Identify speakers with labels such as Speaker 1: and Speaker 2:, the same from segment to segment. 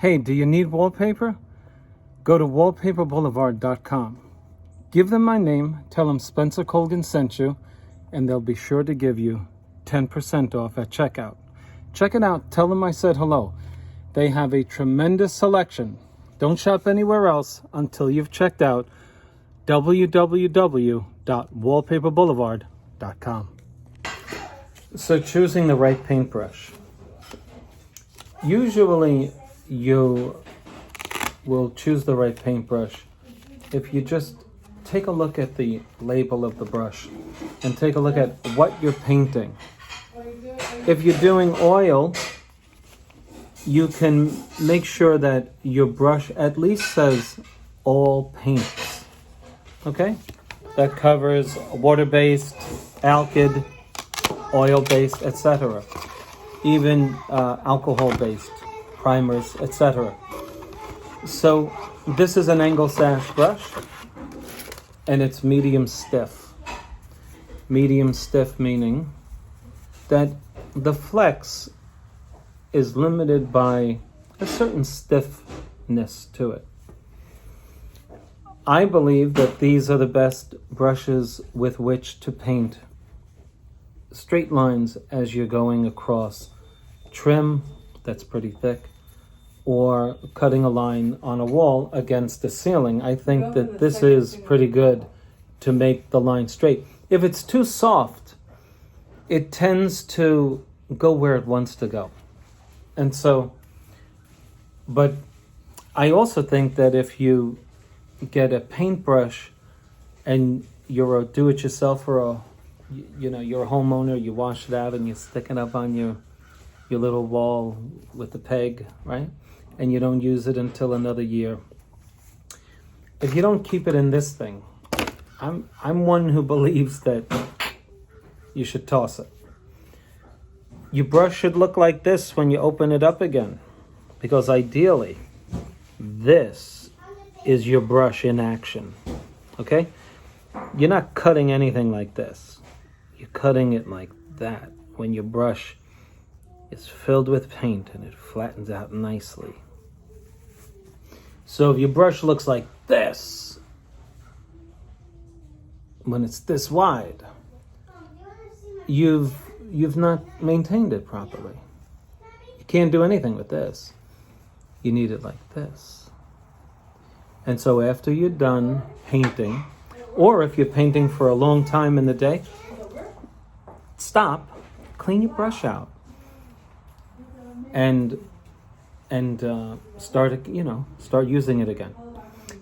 Speaker 1: Hey, do you need wallpaper? Go to wallpaperboulevard.com. Give them my name, tell them Spencer Colgan sent you, and they'll be sure to give you 10% off at checkout. Check it out. Tell them I said hello. They have a tremendous selection. Don't shop anywhere else until you've checked out www.wallpaperboulevard.com. So choosing the right paintbrush. Usually you will choose the right paintbrush if you just take a look at the label of the brush and take a look at what you're painting. If you're doing oil, you can make sure that your brush at least says all paints. Okay? That covers water-based, alkyd, oil-based, etc. Even alcohol-based, primers, etc. So this is an angle sash brush, and it's medium stiff. Medium stiff meaning that the flex is limited by a certain stiffness to it. I believe that these are the best brushes with which to paint straight lines as you're going across trim that's pretty thick, or cutting a line on a wall against the ceiling. I think that this is pretty good to make the line straight. If it's too soft, it tends to go where it wants to go. And so, but I also think that if you get a paintbrush and you're a do-it-yourself or you're a homeowner, you wash it out and you stick it up on your little wall with the peg, right? And you don't use it until another year. If you don't keep it in this thing, I'm one who believes that you should toss it. Your brush should look like this when you open it up again, because ideally, this is your brush in action, okay? You're not cutting anything like this. You're cutting it like that when your brush is filled with paint and it flattens out nicely. So if your brush looks like this, when it's this wide, you've not maintained it properly. You can't do anything with this. You need it like this. And so after you're done painting, or if you're painting for a long time in the day, stop, clean your brush out, and start using it again.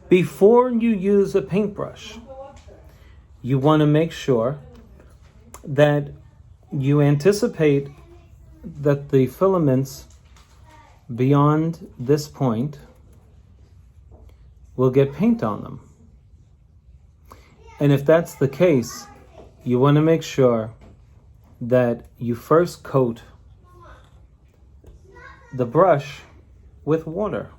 Speaker 1: Before you use a paintbrush, you want to make sure that you anticipate that the filaments beyond this point will get paint on them. And if that's the case, you want to make sure that you first coat the brush with water.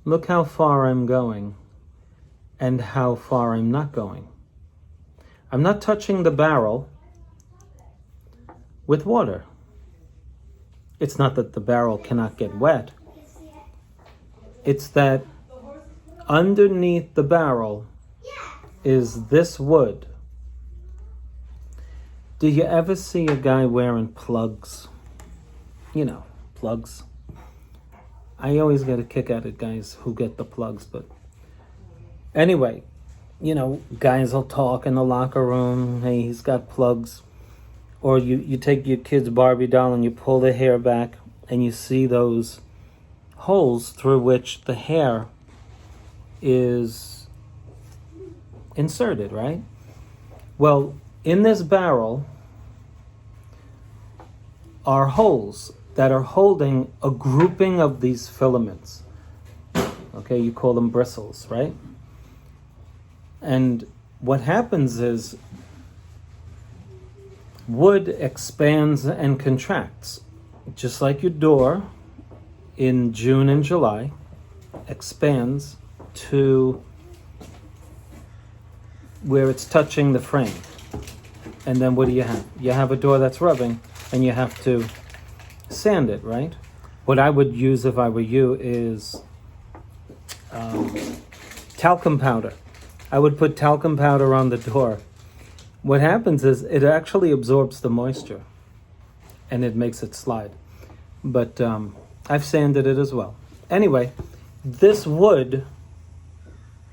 Speaker 1: Look how far I'm going and how far I'm not going. I'm not touching the barrel with water. It's not that the barrel cannot get wet. It's that underneath the barrel is this wood. Do you ever see a guy wearing plugs? Plugs. I always get a kick out of guys who get the plugs, but anyway, guys will talk in the locker room, hey, he's got plugs. Or you take your kid's Barbie doll and you pull the hair back and you see those holes through which the hair is inserted, right? Well, in this barrel are holes that are holding a grouping of these filaments. Okay, you call them bristles, right? And what happens is wood expands and contracts, just like your door in June and July expands to where it's touching the frame. And then what do you have? You have a door that's rubbing, and you have to sand it, right? What I would use if I were you is talcum powder. I would put talcum powder on the door. What happens is it actually absorbs the moisture and it makes it slide. But I've sanded it as well. Anyway, this wood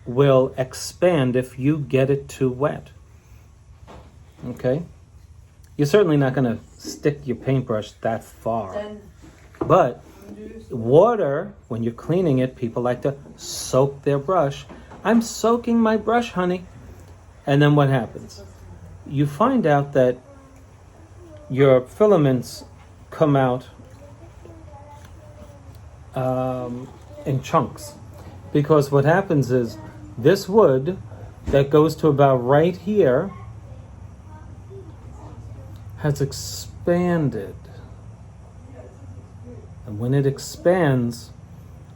Speaker 1: will expand if you get it too wet. Okay? You're certainly not going to stick your paintbrush that far. But water, when you're cleaning it, people like to soak their brush. I'm soaking my brush, honey. And then what happens? You find out that your filaments come out in chunks. Because what happens is this wood that goes to about right here has expanded. And when it expands,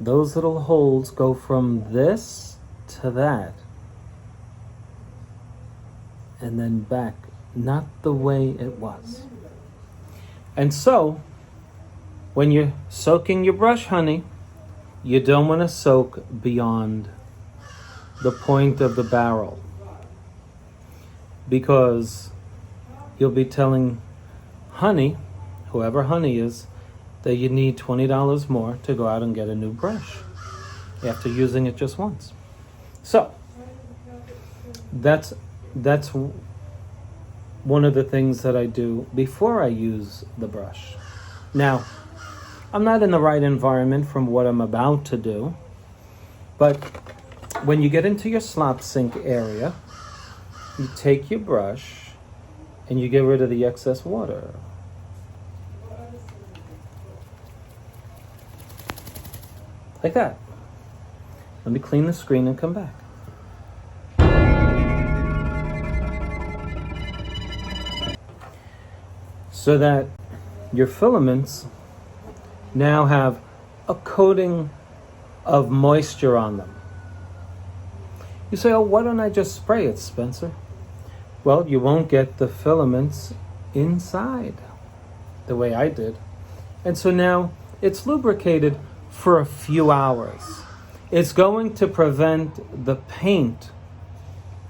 Speaker 1: those little holes go from this to that. And then back, not the way it was. And so, when you're soaking your brush, honey, you don't want to soak beyond the point of the barrel. Because you'll be telling honey, whoever honey is, that you need $20 more to go out and get a new brush after using it just once. So, that's one of the things that I do before I use the brush. Now, I'm not in the right environment from what I'm about to do, but when you get into your slop sink area, you take your brush and you get rid of the excess water. Like that. Let me clean the screen and come back. So that your filaments now have a coating of moisture on them. You say, oh, why don't I just spray it, Spencer? Well, you won't get the filaments inside the way I did. And so now it's lubricated for a few hours. It's going to prevent the paint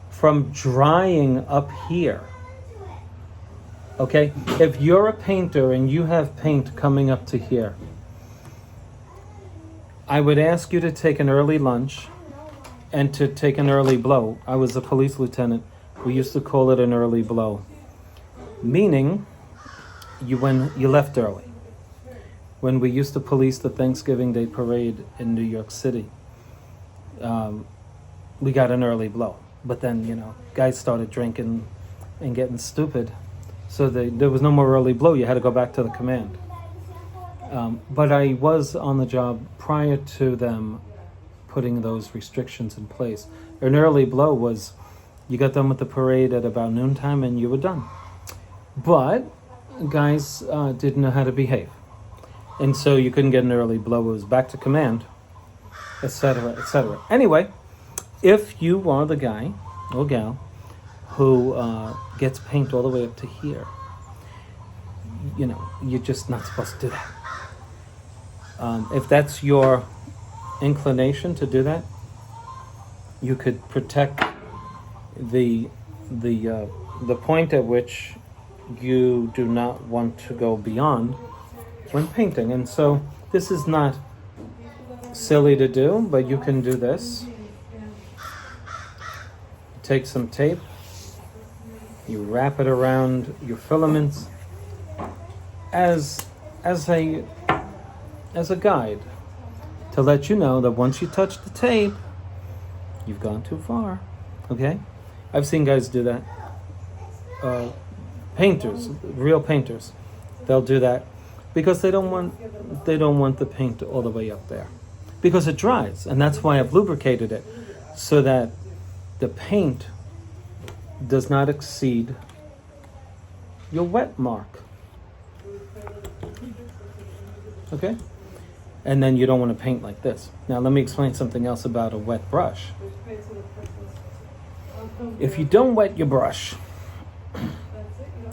Speaker 1: from drying up here. Okay? If you're a painter and you have paint coming up to here, I would ask you to take an early lunch and to take an early blow. I was a police lieutenant. We used to call it an early blow. Meaning, when you left early. When we used to police the Thanksgiving Day parade in New York City, we got an early blow. But then, guys started drinking and getting stupid. So there was no more early blow. You had to go back to the command. But I was on the job prior to them putting those restrictions in place. An early blow was you got done with the parade at about noontime and you were done. But guys didn't know how to behave. And so you couldn't get an early blow. It was back to command, etc., etc. Anyway, if you are the guy or gal who gets paint all the way up to here, you're just not supposed to do that. If that's your inclination to do that, you could protect the point at which you do not want to go beyond when painting. And so this is not silly to do, but you can do this. Take some tape, you wrap it around your filaments as a guide to let you know that once you touch the tape, you've gone too far. Okay? I've seen guys do that. Painters, real painters, they'll do that because they don't want the paint all the way up there, because it dries, and that's why I've lubricated it so that the paint does not exceed your wet mark. Okay? And then you don't want to paint like this. Now let me explain something else about a wet brush. If you don't wet your brush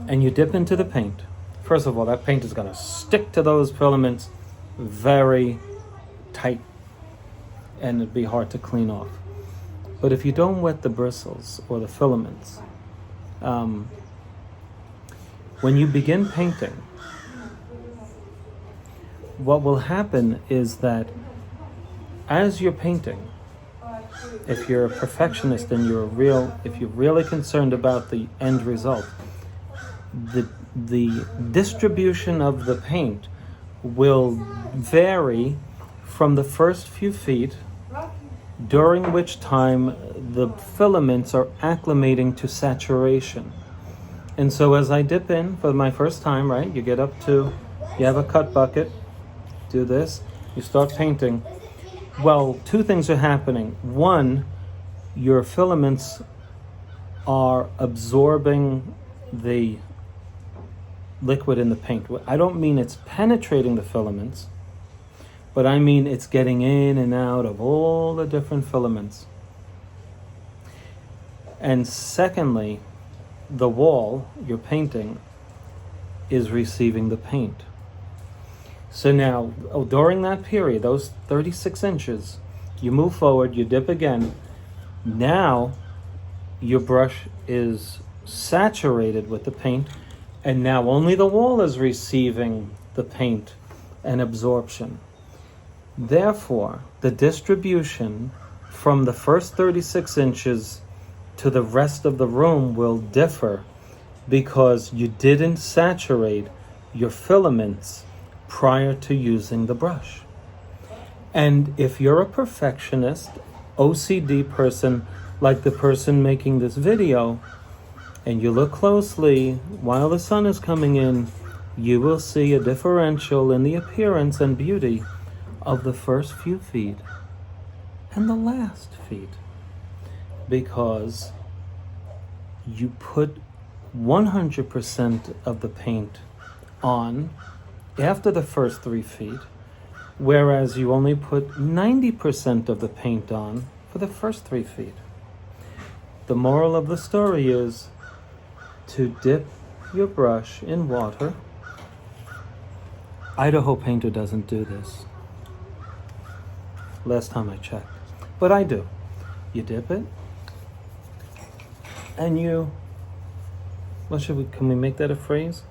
Speaker 1: and you dip into the paint, first of all, that paint is going to stick to those filaments very tight and it'd be hard to clean off. But if you don't wet the bristles or the filaments, when you begin painting, what will happen is that as you're painting, if you're a perfectionist and if you're really concerned about the end result, the distribution of the paint will vary from the first few feet, during which time the filaments are acclimating to saturation. And so as I dip in for my first time, right, you get up to, you have a cut bucket, do this, you start painting. Well, two things are happening. One, your filaments are absorbing the liquid in the paint. I don't mean it's penetrating the filaments, but I mean it's getting in and out of all the different filaments. And secondly, the wall you're painting is receiving the paint. So now, during that period, those 36 inches, you move forward, you dip again. Now, your brush is saturated with the paint, and now only the wall is receiving the paint and absorption. Therefore, the distribution from the first 36 inches to the rest of the room will differ because you didn't saturate your filaments prior to using the brush. And if you're a perfectionist, OCD person, like the person making this video, and you look closely while the sun is coming in, you will see a differential in the appearance and beauty of the first few feet and the last feet, because you put 100% of the paint on after the first 3 feet, whereas you only put 90% of the paint on for the first 3 feet. The moral of the story is to dip your brush in water. Idaho Painter doesn't do this. Last time I checked. But I do. You dip it, and can we make that a phrase?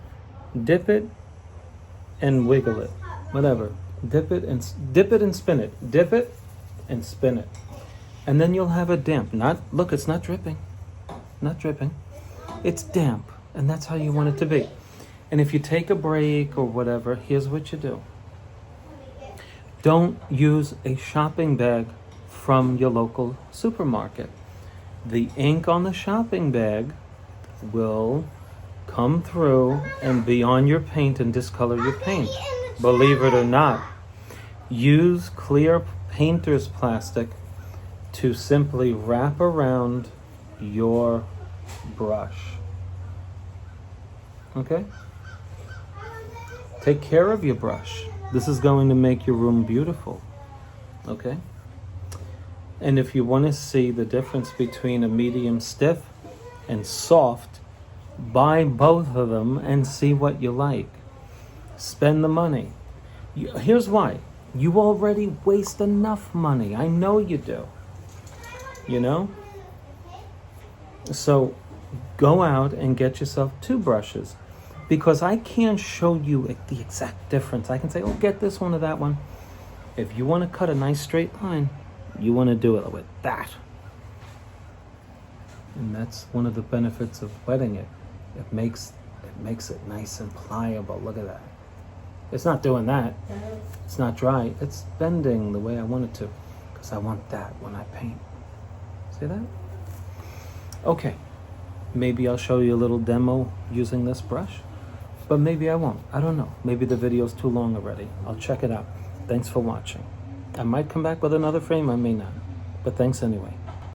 Speaker 1: Dip it and wiggle it, whatever. Dip it and spin it. Dip it and spin it. And then you'll have a damp. Look, it's not dripping. Not dripping. It's damp, and that's how you want it to be. And if you take a break or whatever, here's what you do. Don't use a shopping bag from your local supermarket. The ink on the shopping bag will come through and be on your paint and discolor your paint. Believe it or not, use clear painter's plastic to simply wrap around your brush. Okay? Take care of your brush. This is going to make your room beautiful. Okay? And if you want to see the difference between a medium stiff and soft, buy both of them and see what you like. Spend the money. Here's why. You already waste enough money. I know you do. You know? So go out and get yourself 2 brushes, because I can't show you the exact difference. I can say, oh, get this one or that one. If you want to cut a nice straight line, you want to do it with that. And that's one of the benefits of wetting it. It makes it nice and pliable. Look at that. It's not doing that. It's not dry. It's bending the way I want it to, because I want that when I paint. See that? Okay. Maybe I'll show you a little demo using this brush, but maybe I won't. I don't know. Maybe the video's too long already. I'll check it out. Thanks for watching. I might come back with another frame. I may not. But thanks anyway.